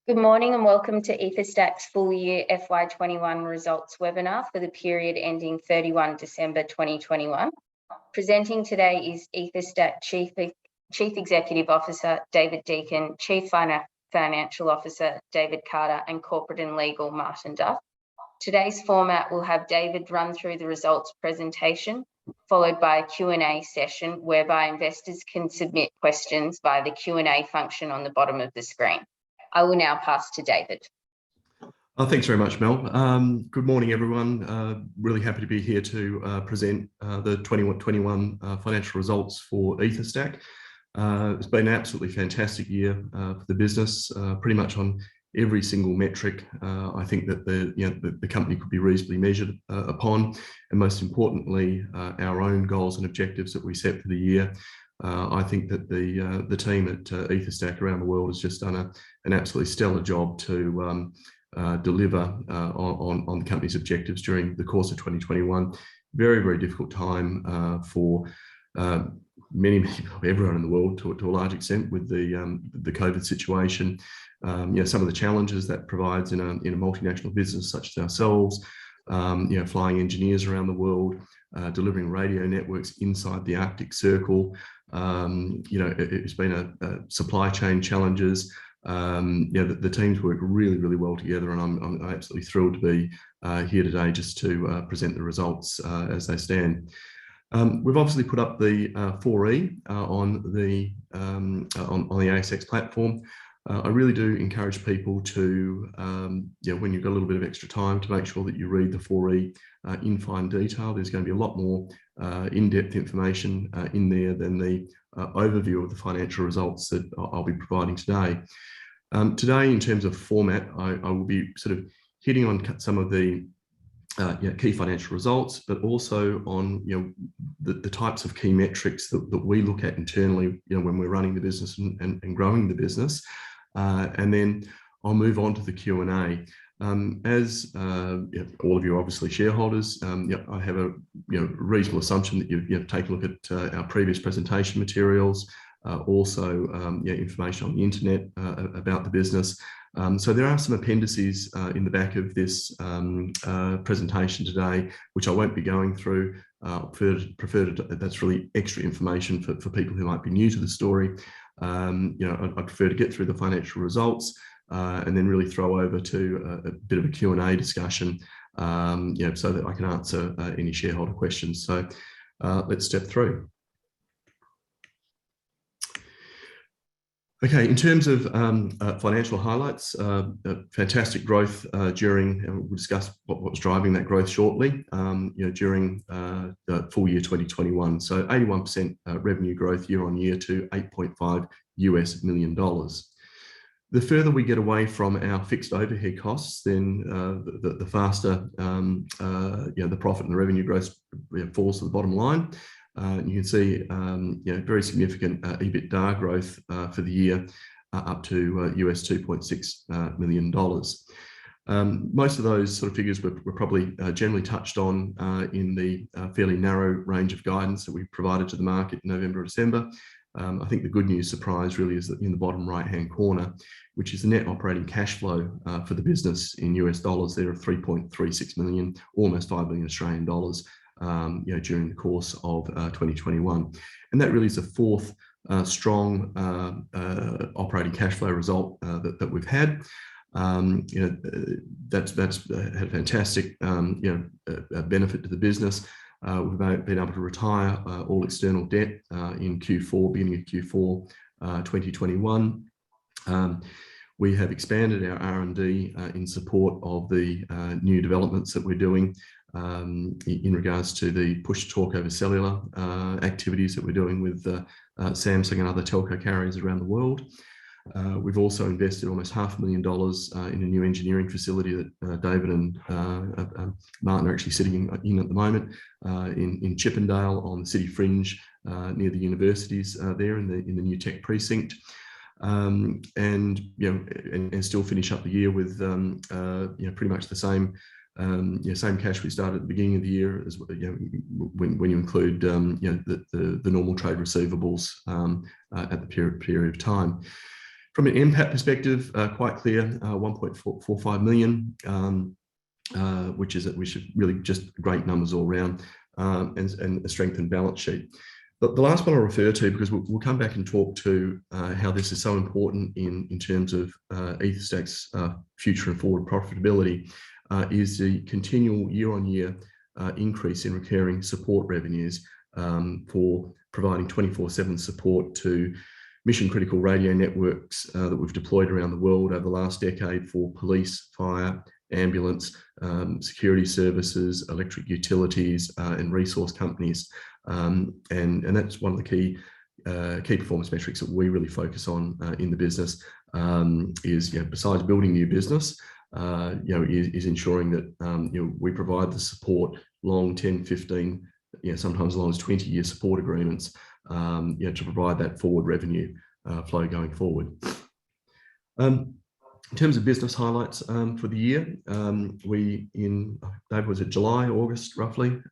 Good morning and welcome to Etherstack's full year FY21 results webinar for the period ending 31 December 2021. Presenting today is Etherstack Chief Executive Officer David Deacon, Chief Financial Officer David Carter and Corporate and Legal Martin Duff. Today's format will have David run through the results presentation, followed by a Q&A session whereby investors can submit questions via the Q&A function on the bottom of the screen. I will now pass to David. Thanks very much, Mel. Good morning, everyone. Really happy to be here to present the 2021 financial results for Etherstack. It's been an absolutely fantastic year for the business, pretty much on every single metric. I think that the company could be reasonably measured upon, and most importantly, our own goals and objectives that we set for the year. I think that the team at Etherstack around the world has just done an absolutely stellar job to deliver on the company's objectives during the course of 2021. Very, very difficult time for many people, everyone in the world to a large extent with the COVID situation. Some of the challenges that provides in a multinational business such as ourselves. Flying engineers around the world, delivering radio networks inside the Arctic Circle. It's been a supply chain challenges. The teams work really, really well together, and I'm absolutely thrilled to be here today just to present the results as they stand. We've obviously put up the 4E on the ASX platform. I really do encourage people to, when you've got a little bit of extra time, to make sure that you read the 4E in fine detail. There's going to be a lot more in-depth information in there than the overview of the financial results that I'll be providing today. Today, in terms of format, I will be sort of hitting on some of the key financial results, but also on the types of key metrics that we look at internally when we're running the business and growing the business. And then I'll move on to the Q&A. As all of you are obviously shareholders, I have a reasonable assumption that you've taken a look at our previous presentation materials, also information on the internet about the business. So there are some appendices in the back of this presentation today, which I won't be going through. That's really extra information for people who might be new to the story. I'd prefer to get through the financial results and then really throw over to a bit of a Q&A discussion, so that I can answer any shareholder questions. So let's step through. Okay, in terms of financial highlights, fantastic growth during, and we'll discuss what was driving that growth shortly, during the full year 2021. So 81% revenue growth year on year to $8.5 million. The further we get away from our fixed overhead costs, then the faster the profit and the revenue growth falls to the bottom line. You can see very significant EBITDA growth for the year, up to $2.6 million. Most of those sort of figures were probably generally touched on in the fairly narrow range of guidance that we provided to the market in November or December. I think the good news surprise really is that in the bottom right-hand corner, which is the net operating cash flow for the business in US dollars, there are 3.36 million, almost 5 million Australian dollars. During the course of 2021, and that really is the fourth strong operating cash flow result that we've had. That's had a fantastic benefit to the business. We've been able to retire all external debt in beginning of Q4 2021. We have expanded our R&D in support of the new developments that we're doing in regards to the push talk over cellular activities that we're doing with Samsung and other telco carriers around the world. We've also invested almost $500,000 in a new engineering facility that David and Martin are actually sitting in at the moment in Chippendale on the city fringe near the universities there in the new tech precinct. And still finish up the year with pretty much the same cash we started at the beginning of the year, as when you include the normal trade receivables at the period of time. From an impact perspective, quite clear, 1.45 million, which are really just great numbers all around, and a strengthened balance sheet. But the last one I'll refer to, because we'll come back and talk to how this is so important in terms of Etherstack's future and forward profitability, is the continual year-on-year increase in recurring support revenues for providing 24/7 support to mission-critical radio networks that we've deployed around the world over the last decade for police, fire, ambulance, security services, electric utilities, and resource companies. And that's one of the key performance metrics that we really focus on in the business, is, besides building new business, is ensuring that we provide the support, long 10, 15, sometimes as long as 20-year support agreements, to provide that forward revenue flow going forward. In terms of business highlights for the year, Dave, was it July, August, roughly?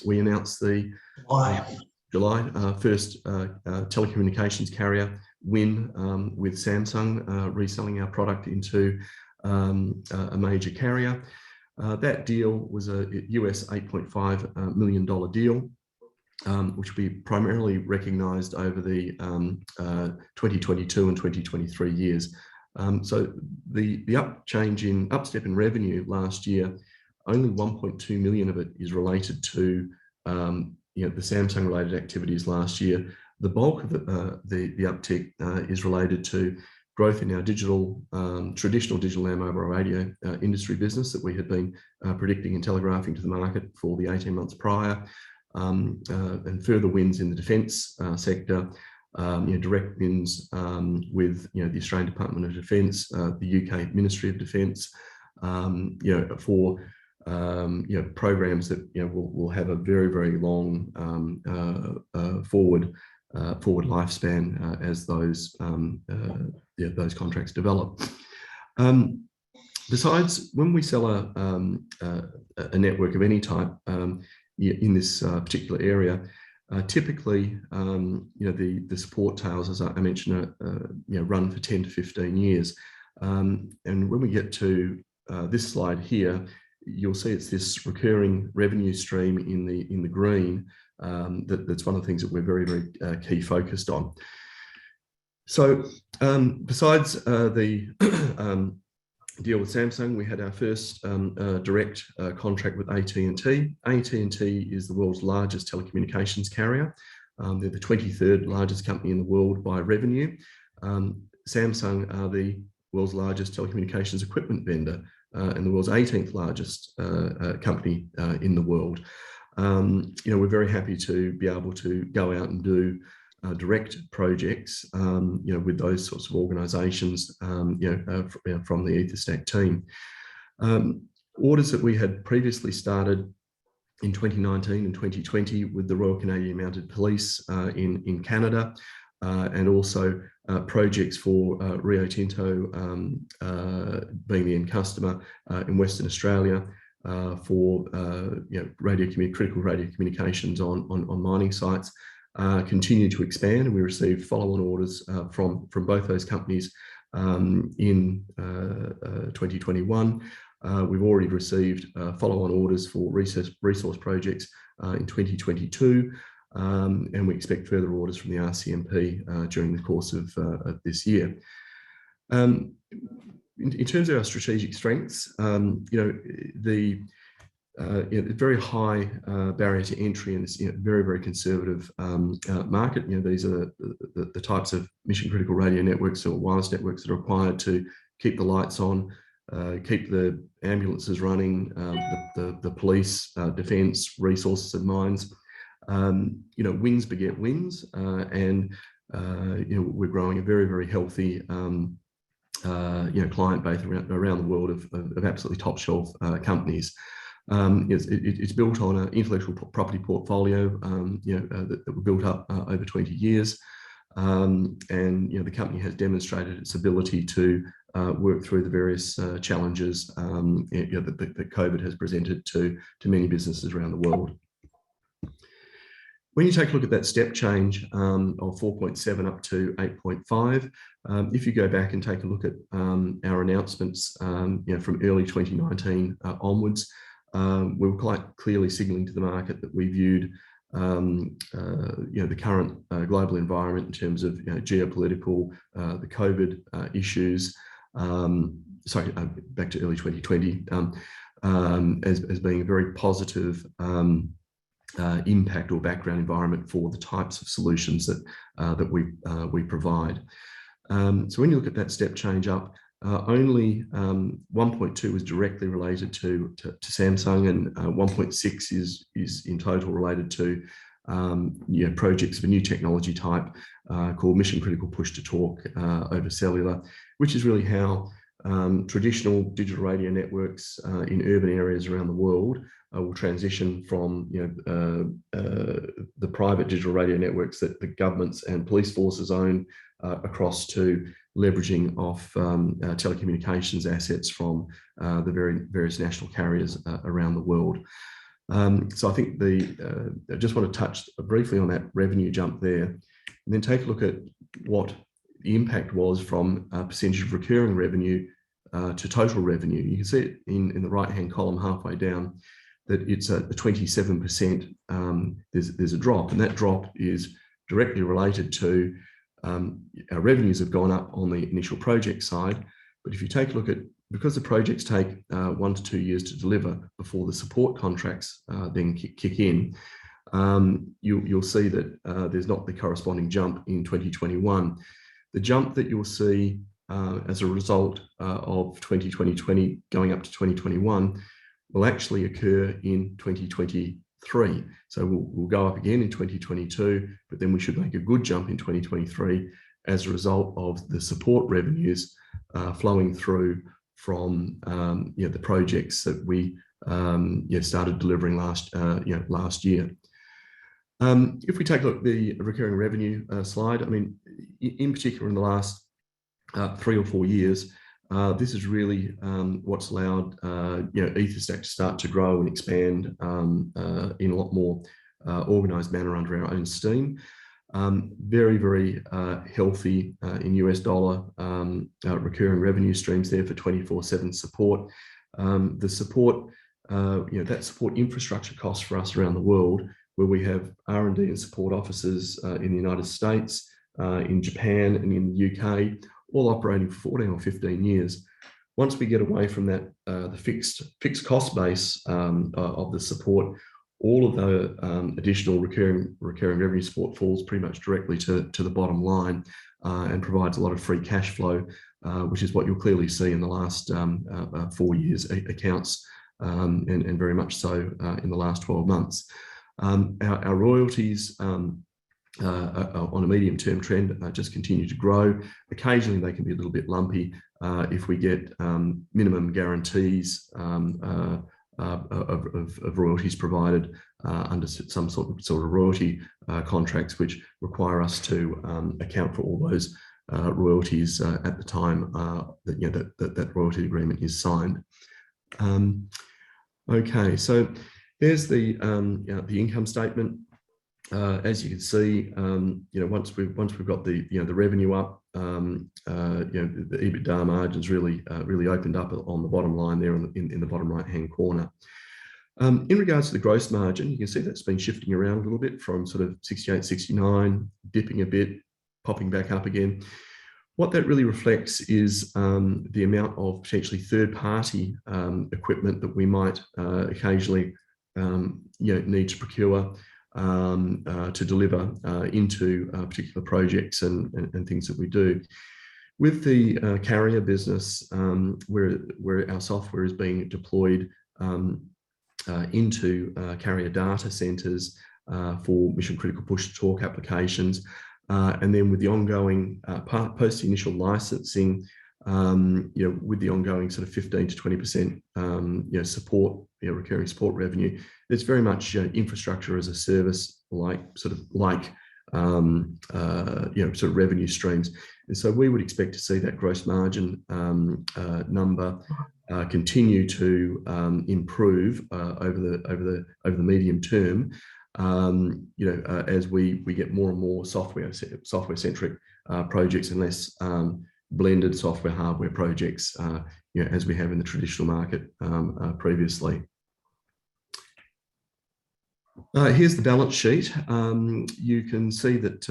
We announced the July first telecommunications carrier win with Samsung, reselling our product into a major carrier. That deal was a US $8.5 million deal, which will be primarily recognised over the 2022 and 2023 years. So the upstep in revenue last year, only 1.2 million of it is related to the Samsung related activities last year. The bulk of the uptick is related to growth in our traditional digital and mobile radio industry business that we had been predicting and telegraphing to the market for the 18 months prior, and further wins in the defence sector, direct wins with the Australian Department of Defence, the UK Ministry of Defence, for programs that will have a very, very long forward lifespan as those contracts develop. Besides, when we sell a network of any type in this particular area, typically the support tails, as I mentioned, run for 10 to 15 years. And when we get to this slide here, you'll see it's this recurring revenue stream in the green. That's one of the things that we're very, very key focused on. So besides the deal with Samsung, we had our first direct contract with AT&T. AT&T is the world's largest telecommunications carrier. They're the 23rd largest company in the world by revenue. Samsung are the world's largest telecommunications equipment vendor and the world's 18th largest company in the world. We're very happy to be able to go out and do direct projects, with those sorts of organisations, from the Etherstack team. Orders that we had previously started in 2019 and 2020 with the Royal Canadian Mounted Police in Canada, and also projects for Rio Tinto being the end customer in Western Australia for critical radio communications on mining sites, continue to expand, and we received follow-on orders from both those companies in 2021. We've already received follow-on orders for resource projects in 2022, and we expect further orders from the RCMP during the course of this year. In terms of our strategic strengths, the very high barrier to entry in this very, very conservative market. These are the types of mission critical radio networks or wireless networks that are required to keep the lights on, keep the ambulances running, the police, defence, resources and mines. Wins beget wins, and we're growing a very, very healthy client base around the world of absolutely top shelf companies. It's built on an intellectual property portfolio that we built up over 20 years, and the company has demonstrated its ability to work through the various challenges that COVID has presented to many businesses around the world. When you take a look at that step change of 4.7 up to 8.5, if you go back and take a look at our announcements, from early 2019 onwards, we were quite clearly signalling to the market that we viewed the current global environment in terms of geopolitical, the COVID issues. Back to early 2020 as being a very positive impact or background environment for the types of solutions that we provide. So when you look at that step change up, only 1.2 was directly related to Samsung, and 1.6 is in total related to projects of a new technology type called mission critical push to talk over cellular, which is really how traditional digital radio networks in urban areas around the world will transition from the private digital radio networks that the governments and police forces own across to leveraging off telecommunications assets from the various national carriers around the world. So I think I just want to touch briefly on that revenue jump there, and then take a look at what the impact was from a percentage of recurring revenue to total revenue. You can see it in the right-hand column halfway down, that it's a 27%, there's a drop, and that drop is directly related to our revenues have gone up on the initial project side. But if you take a look at, because the projects take 1 to 2 years to deliver before the support contracts then kick in, you'll see that there's not the corresponding jump in 2021. The jump that you'll see as a result of 2020 going up to 2021 will actually occur in 2023. So we'll go up again in 2022, but then we should make a good jump in 2023 as a result of the support revenues flowing through from the projects that we started delivering last year. If we take a look at the recurring revenue slide, I mean, in particular in the last 3 or 4 years, this is really what's allowed Etherstack to start to grow and expand in a lot more organized manner under our own steam. Very, very healthy in US dollar recurring revenue streams there for 24/7 support. The support, that support infrastructure costs for us around the world, where we have R&D and support offices in the United States, in Japan and in the UK, all operating for 14 or 15 years. Once we get away from that, the fixed cost base of the support, all of the additional recurring revenue support falls pretty much directly to the bottom line and provides a lot of free cash flow, which is what you'll clearly see in the last 4 years accounts, and very much so in the last 12 months. Our royalties on a medium-term trend just continue to grow. Occasionally they can be a little bit lumpy if we get minimum guarantees of royalties provided under some sort of royalty contracts, which require us to account for all those royalties at the time that royalty agreement is signed. Okay, so there's the income statement. As you can see, once we've got the revenue up, the EBITDA margins really opened up on the bottom line there in the bottom right hand corner. In regards to the gross margin, you can see that's been shifting around a little bit from sort of 68, 69, dipping a bit, popping back up again. What that really reflects is the amount of potentially third-party equipment that we might occasionally need to procure to deliver into particular projects and things that we do. With the carrier business, where our software is being deployed into carrier data centers for mission critical push to talk applications, and then with the ongoing post the initial licensing, with the ongoing sort of 15 to 20% support, recurring support revenue, it's very much infrastructure as a service, sort of revenue streams. And so we would expect to see that gross margin number continue to improve over the medium term, as we get more and more software-centric projects and less blended software hardware projects, as we have in the traditional market previously. Here's the balance sheet. You can see that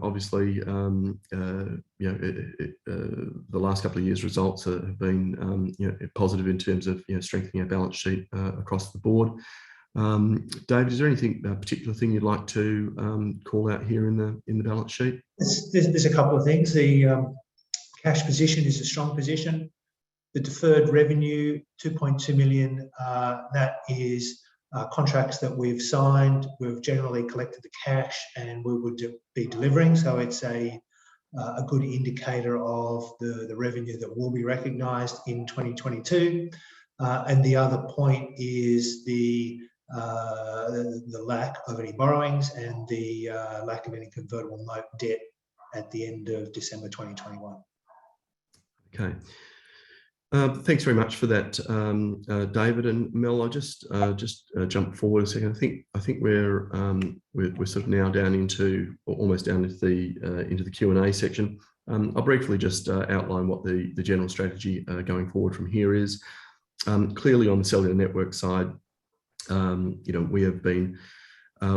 obviously the last couple of years' results have been positive in terms of strengthening our balance sheet across the board. David, is there anything particular thing you'd like to call out here in the balance sheet? There's a couple of things. The cash position is a strong position. The deferred revenue, 2.2 million, that is contracts that we've signed. We've generally collected the cash and we would be delivering. So it's a good indicator of the revenue that will be recognised in 2022. And the other point is the lack of any borrowings and the lack of any convertible note debt at the end of December 2021. Okay. Thanks very much for that, David and Mel. I'll just jump forward a second. I think we're sort of now down into, or almost down into the Q&A section. I'll briefly just outline what the general strategy going forward from here is. Clearly, on the cellular network side, we have been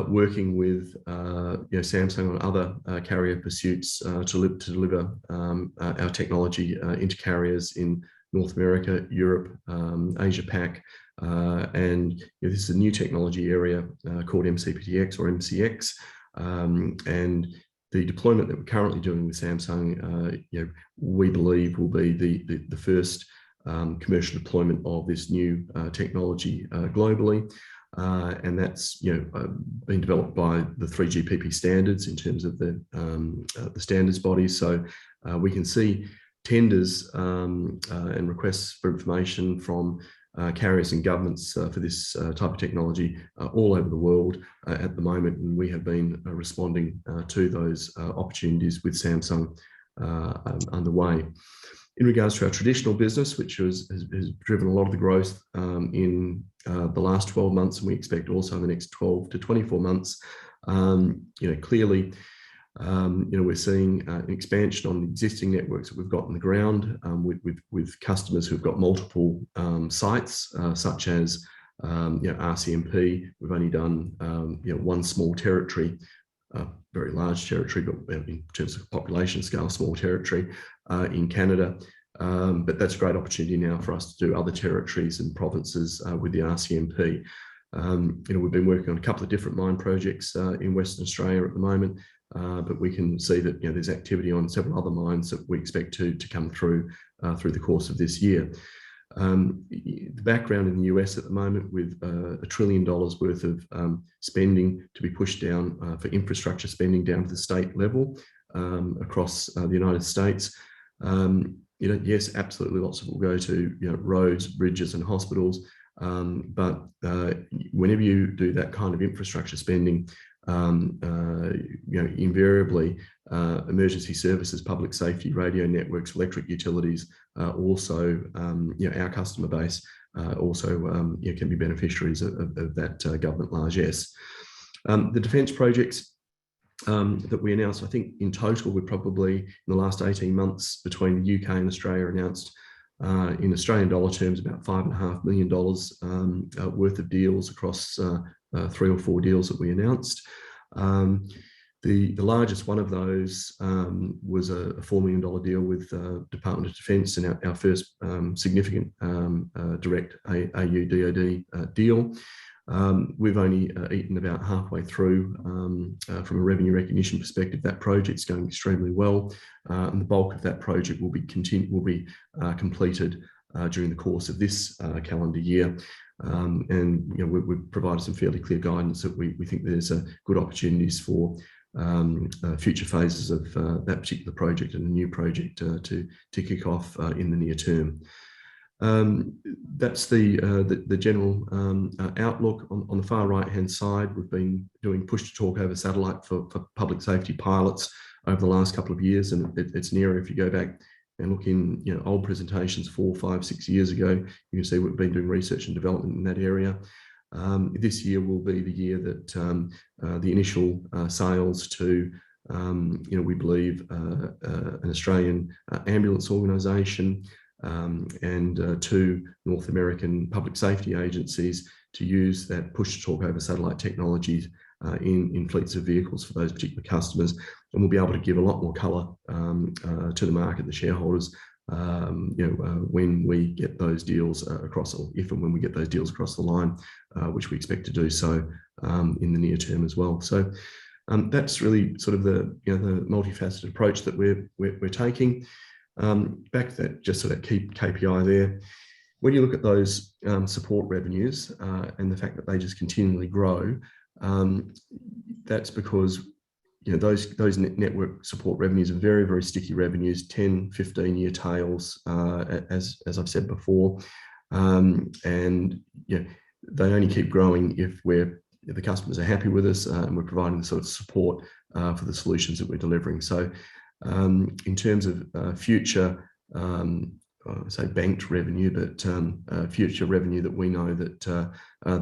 working with Samsung on other carrier pursuits to deliver our technology into carriers in North America, Europe, Asia Pac, and this is a new technology area called MCPTX or MCX, and the deployment that we're currently doing with Samsung, we believe will be the first commercial deployment of this new technology globally, and that's been developed by the 3GPP standards in terms of the standards body. So we can see tenders and requests for information from carriers and governments for this type of technology all over the world at the moment, and we have been responding to those opportunities with Samsung underway. In regards to our traditional business, which has driven a lot of the growth in the last 12 months, and we expect also in the next 12 to 24 months, clearly, we're seeing an expansion on the existing networks that we've got on the ground with customers who've got multiple sites, such as RCMP. We've only done one small territory, very large territory, but in terms of population scale, small territory in Canada. But that's a great opportunity now for us to do other territories and provinces with the RCMP. We've been working on a couple of different mine projects in Western Australia at the moment, but we can see that there's activity on several other mines that we expect to come through the course of this year. The background in the US at the moment with $1 trillion worth of spending to be pushed down for infrastructure spending down to the state level across the United States. Yes, absolutely, lots of it will go to roads, bridges, and hospitals. But whenever you do that kind of infrastructure spending, invariably emergency services, public safety, radio networks, electric utilities, also our customer base also can be beneficiaries of that government largesse. The defence projects that we announced, I think in total, we're probably in the last 18 months between the UK and Australia announced in Australian dollar terms about $5.5 million worth of deals across 3 or 4 deals that we announced. The largest one of those was a $4 million deal with Department of Defence, and our first significant direct AU DoD deal. We've only eaten about halfway through from a revenue recognition perspective. That project's going extremely well, and the bulk of that project will be completed during the course of this calendar year. And we've provided some fairly clear guidance that we think there's good opportunities for future phases of that particular project and a new project to kick off in the near term. That's the general outlook. On the far right hand side, we've been doing push to talk over satellite for public safety pilots over the last couple of years, and it's an area, if you go back and look in old presentations 4, 5, 6 years ago, you can see we've been doing research and development in that area. This year will be the year that the initial sales to, we believe, an Australian ambulance organisation and 2 North American public safety agencies to use that push-to-talk over satellite technologies in fleets of vehicles for those particular customers. And we'll be able to give a lot more colour to the market, the shareholders, when we get those deals across, or if and when we get those deals across the line, which we expect to do so in the near term as well. So that's really sort of the the multifaceted approach that we're taking. Back to that, just sort of key KPI there. When you look at those support revenues and the fact that they just continually grow, that's because those network support revenues are very, very sticky revenues, 10, 15-year tails, as I've said before. And they only keep growing if the customers are happy with us and we're providing the sort of support for the solutions that we're delivering. So in terms of future, say banked revenue, but future revenue that we know that the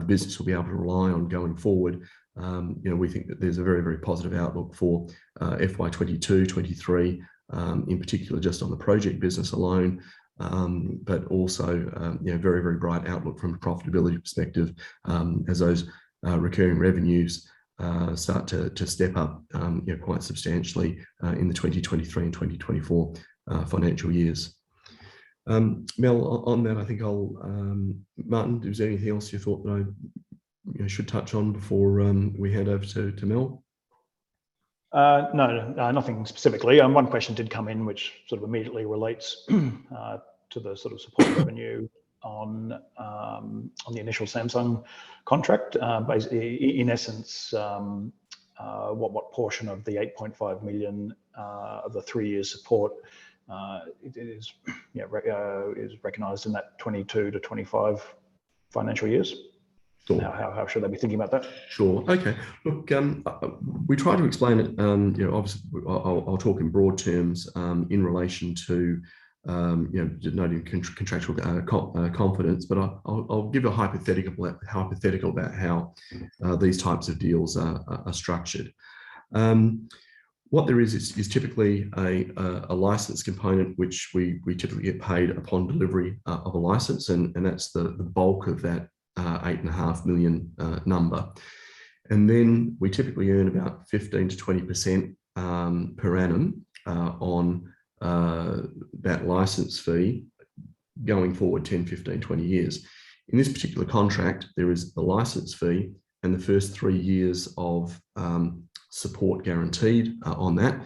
business will be able to rely on going forward, we think that there's a very, very positive outlook for FY22, 23, in particular just on the project business alone, but also very, very bright outlook from a profitability perspective as those recurring revenues start to step up quite substantially in the 2023 and 2024 financial years. Mel, on that, I think Martin, is there anything else you thought that I should touch on before we hand over to Mel? No, nothing specifically. One question did come in, which sort of immediately relates to the sort of support revenue on the initial Samsung contract. Basically, in essence, what portion of the 8.5 million of the 3-year support is recognised in that 22 to 25 financial years? Sure. How should they be thinking about that? Sure. Okay. Look, we try to explain it. Obviously, I'll talk in broad terms in relation to noting contractual confidence, but I'll give a hypothetical about how these types of deals are structured. What there is typically a license component, which we typically get paid upon delivery of a license, and that's the bulk of that 8.5 million number. And then we typically earn about 15 to 20% per annum on that license fee going forward 10, 15, 20 years. In this particular contract, there is the license fee and the first 3 years of support guaranteed on that.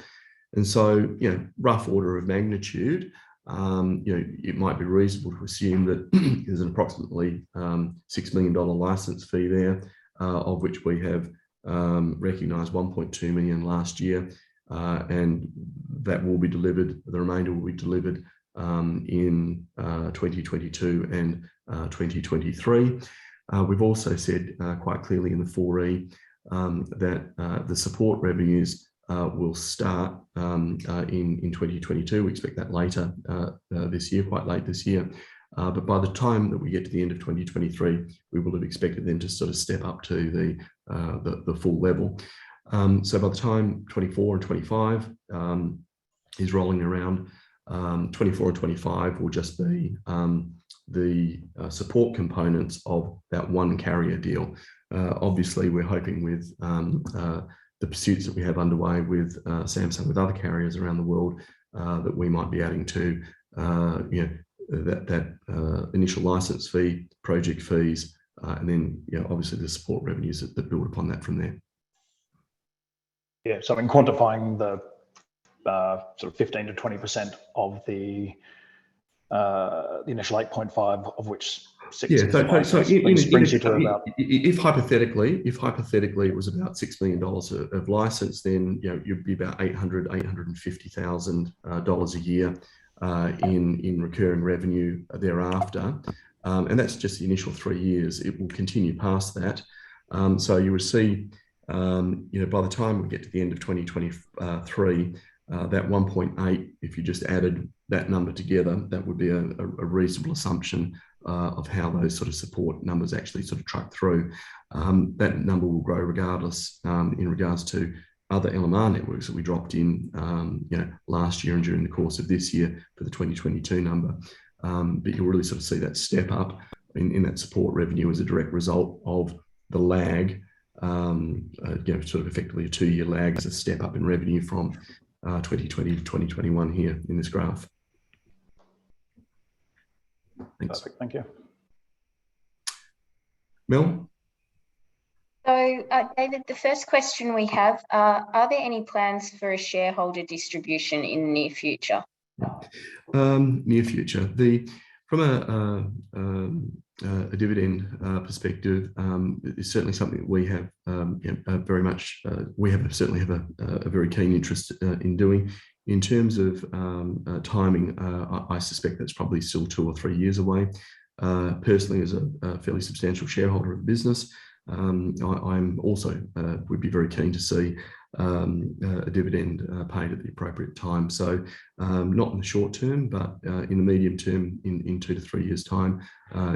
And so, rough order of magnitude, it might be reasonable to assume that there's an approximately $6 million license fee there, of which we have recognised 1.2 million last year, and that will be delivered. The remainder will be delivered in 2022 and 2023. We've also said quite clearly in the 4E that the support revenues will start in 2022. We expect that later this year, quite late this year. But by the time that we get to the end of 2023, we will have expected them to sort of step up to the full level. So by the time 24 and 25 is rolling around, 24 and 25 will just be the support components of that one carrier deal. Obviously, we're hoping with the pursuits that we have underway with Samsung, with other carriers around the world, that we might be adding to that initial license fee, project fees, and then obviously the support revenues that build upon that from there. Yeah, so in quantifying the sort of 15 to 20% of the initial 8.5, of which 6 is brings you to about. If hypothetically it was about $6 million of license, then you'd be about $850,000 a year in recurring revenue thereafter, and that's just the initial 3 years. It will continue past that, so you will see, by the time we get to the end of 2023, that 1.8, if you just added that number together, that would be a reasonable assumption how those sort of support numbers actually sort of truck through. That number will grow regardless in regards to other LMR networks that we dropped in last year and during the course of this year for the 2022 number. But you'll really sort of see that step up in that support revenue as a direct result of the lag, sort of effectively a 2-year lag as a step up in revenue from 2020 to 2021 here in this graph. Thanks. Perfect, thank you. Mel? So, David, the first question we have, are there any plans for a shareholder distribution in the near future? Near future. From a dividend perspective, it's certainly something that we have very much, certainly have a very keen interest in doing. In terms of timing, I suspect that's probably still 2 or 3 years away. Personally, as a fairly substantial shareholder of the business, I'm also would be very keen to see a dividend paid at the appropriate time. So not in the short term, but in the medium term, in 2 to 3 years' time,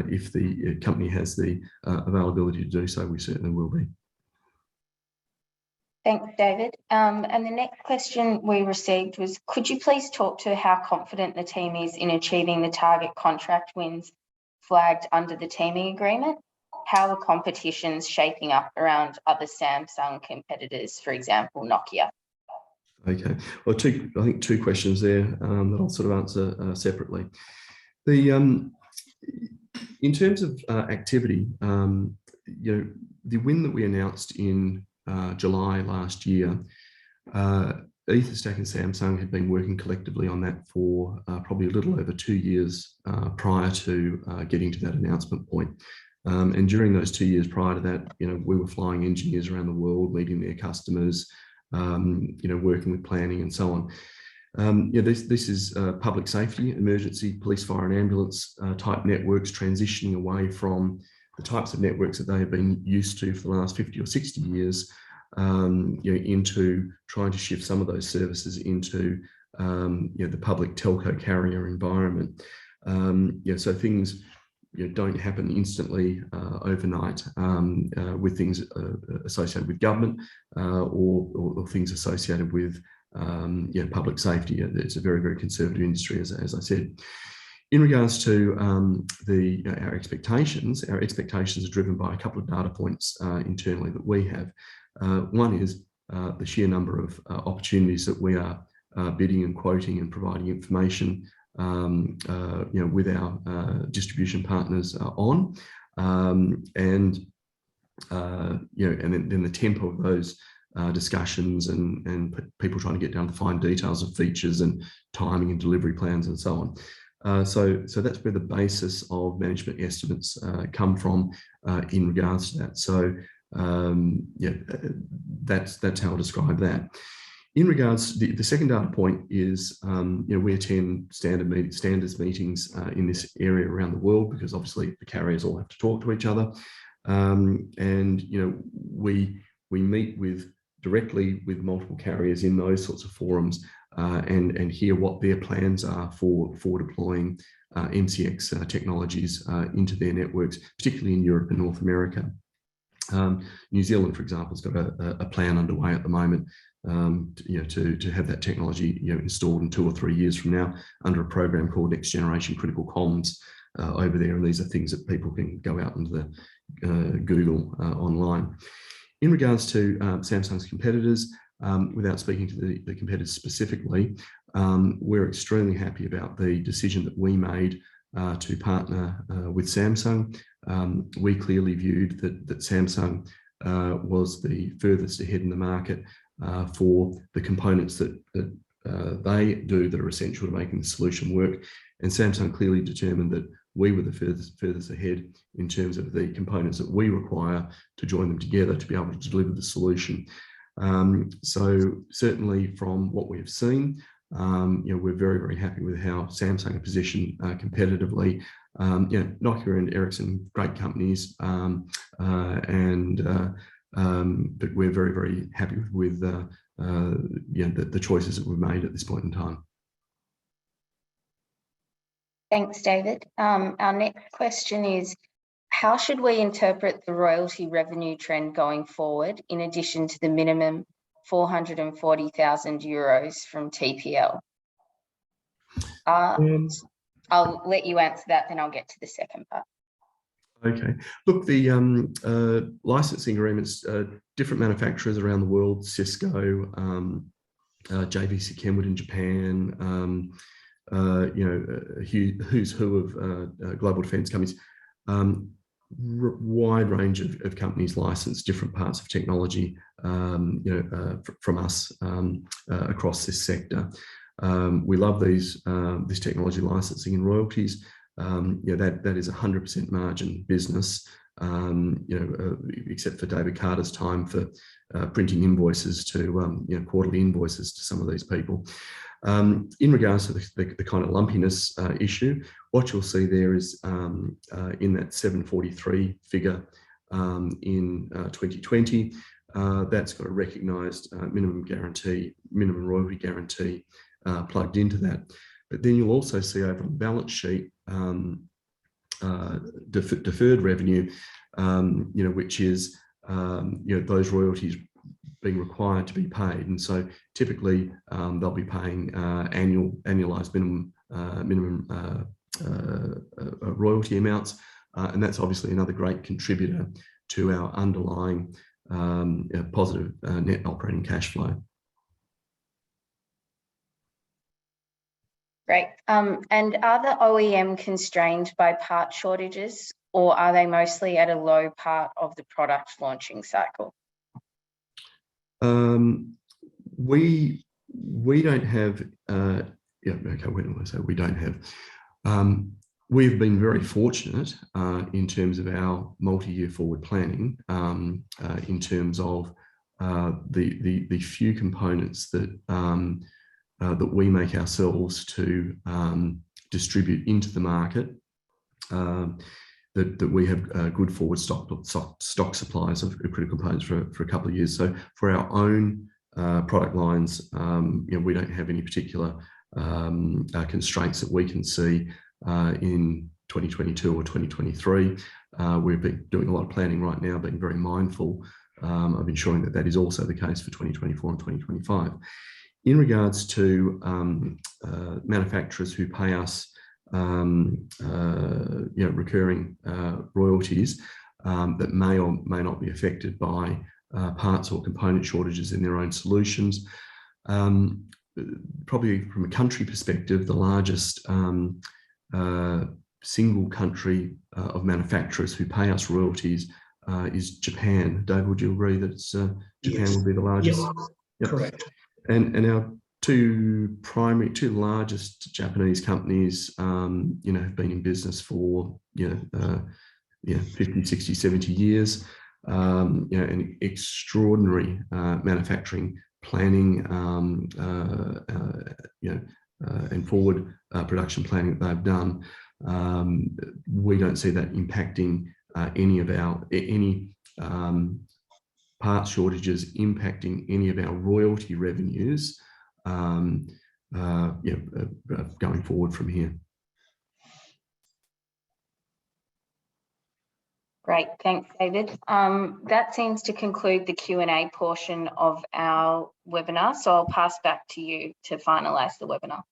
if the company has the availability to do so, we certainly will be. Thanks, David. And the next question we received was, could you please talk to how confident the team is in achieving the target contract wins flagged under the teaming agreement? How are competitions shaping up around other Samsung competitors, for example, Nokia? Okay, well, I think two questions there that I'll sort of answer separately. In terms of activity, the win that we announced in July last year, Etherstack and Samsung had been working collectively on that for probably a little over 2 years prior to getting to that announcement point. And during those 2 years prior to that, we were flying engineers around the world, meeting their customers, working with planning and so on. This is public safety, emergency, police, fire and ambulance type networks, transitioning away from the types of networks that they have been used to for the last 50 or 60 years, into trying to shift some of those services into the public telco carrier environment. So things don't happen instantly overnight with things associated with government or things associated with public safety. It's a very, very conservative industry, as I said. In regards to our expectations are driven by a couple of data points internally that we have. One is the sheer number of opportunities that we are bidding and quoting and providing information with our distribution partners on, and then the tempo of those discussions and people trying to get down to fine details of features and timing and delivery plans and so on. So that's where the basis of management estimates come from in regards to that. So that's how I describe that. In regards, the second data point is, we attend standards meetings in this area around the world, because obviously the carriers all have to talk to each other, and we meet directly with multiple carriers in those sorts of forums, and hear what their plans are for deploying MCX technologies into their networks, particularly in Europe and North America. New Zealand, for example, has got a plan underway at the moment to have that technology installed in 2 or 3 years from now under a program called Next Generation Critical Comms over there. And these are things that people can go out into the Google online. In regards to Samsung's competitors, without speaking to the competitors specifically, we're extremely happy about the decision that we made to partner with Samsung. We clearly viewed that Samsung was the furthest ahead in the market for the components that they do that are essential to making the solution work. And Samsung clearly determined that we were the furthest ahead in terms of the components that we require to join them together to be able to deliver the solution. So certainly from what we have seen, we're very, very happy with how Samsung are positioned competitively. Nokia and Ericsson, great companies, but we're very, very happy with the choices that we've made at this point in time. Thanks, David. Our next question is, how should we interpret the royalty revenue trend going forward, in addition to the minimum 440,000 euros from TPL? I'll let you answer that, then I'll get to the second part. Okay. Look, the licensing agreements, different manufacturers around the world, Cisco, JVC Kenwood in Japan, who's who of global defence companies, wide range of companies license different parts of technology, from us across this sector. We love this technology licensing and royalties. That is 100% margin business, except for David Carter's time for printing invoices to, quarterly invoices to some of these people. In regards to the kind of lumpiness issue, what you'll see there is in that 743 figure in 2020, that's got a recognised minimum royalty guarantee plugged into that. But then you'll also see over on the balance sheet deferred revenue, which is those royalties being required to be paid, and so typically they'll be paying annualized minimum royalty amounts, and that's obviously another great contributor to our underlying positive net operating cash flow. Great. And are the OEM constrained by part shortages, or are they mostly at a low part of the product launching cycle? We don't have. When I say we don't have, we've been very fortunate in terms of our multi-year forward planning, in terms of the few components that that we make ourselves to distribute into the market, that we have good forward stock supplies of critical components for a couple of years. So for our own product lines, we don't have any particular constraints that we can see in 2022 or 2023. We've been doing a lot of planning right now, being very mindful of ensuring that that is also the case for 2024 and 2025. In regards to manufacturers who pay us recurring royalties that may or may not be affected by parts or component shortages in their own solutions, probably from a country perspective, the largest single country of manufacturers who pay us royalties is Japan. Dave, would you agree that it's, Japan Yes. will be the largest? Yes. Yep. Correct. And our two largest Japanese companies, have been in business for 50, 60, 70 years. An extraordinary manufacturing planning, and forward production planning that they've done. We don't see that impacting any part shortages impacting any of our royalty revenues going forward from here. Great, thanks, David. That seems to conclude the Q&A portion of our webinar, so I'll pass back to you to finalise the webinar.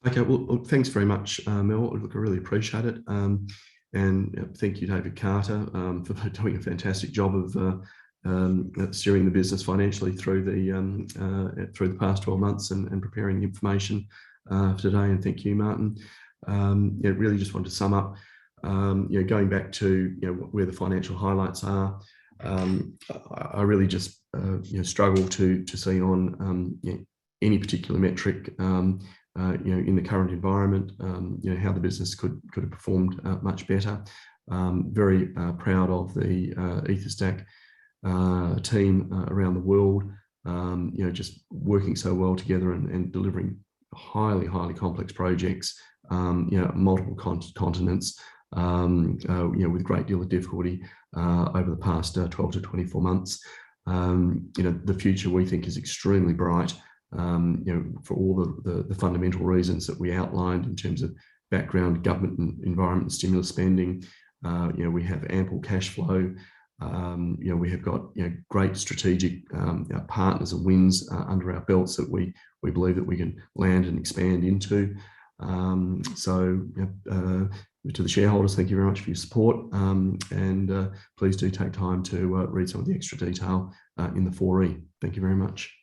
Okay, well, thanks very much, Mel. Look, I really appreciate it. And thank you, David Carter, for doing a fantastic job of steering the business financially through the past 12 months and preparing the information for today. And thank you, Martin. Really just want to sum up, going back to where the financial highlights are. I really just struggle to see on any particular metric in the current environment, how the business could have performed much better. Very proud of the Etherstack team around the world, just working so well together and delivering highly complex projects, multiple continents, with a great deal of difficulty over the past 12 to 24 months. The future we think is extremely bright for all the fundamental reasons that we outlined in terms of background, government and environment stimulus spending. We have ample cash flow. We have got great strategic partners and wins under our belts that we believe that we can land and expand into. To the shareholders, thank you very much for your support, and please do take time to read some of the extra detail in the 4E. Thank you very much.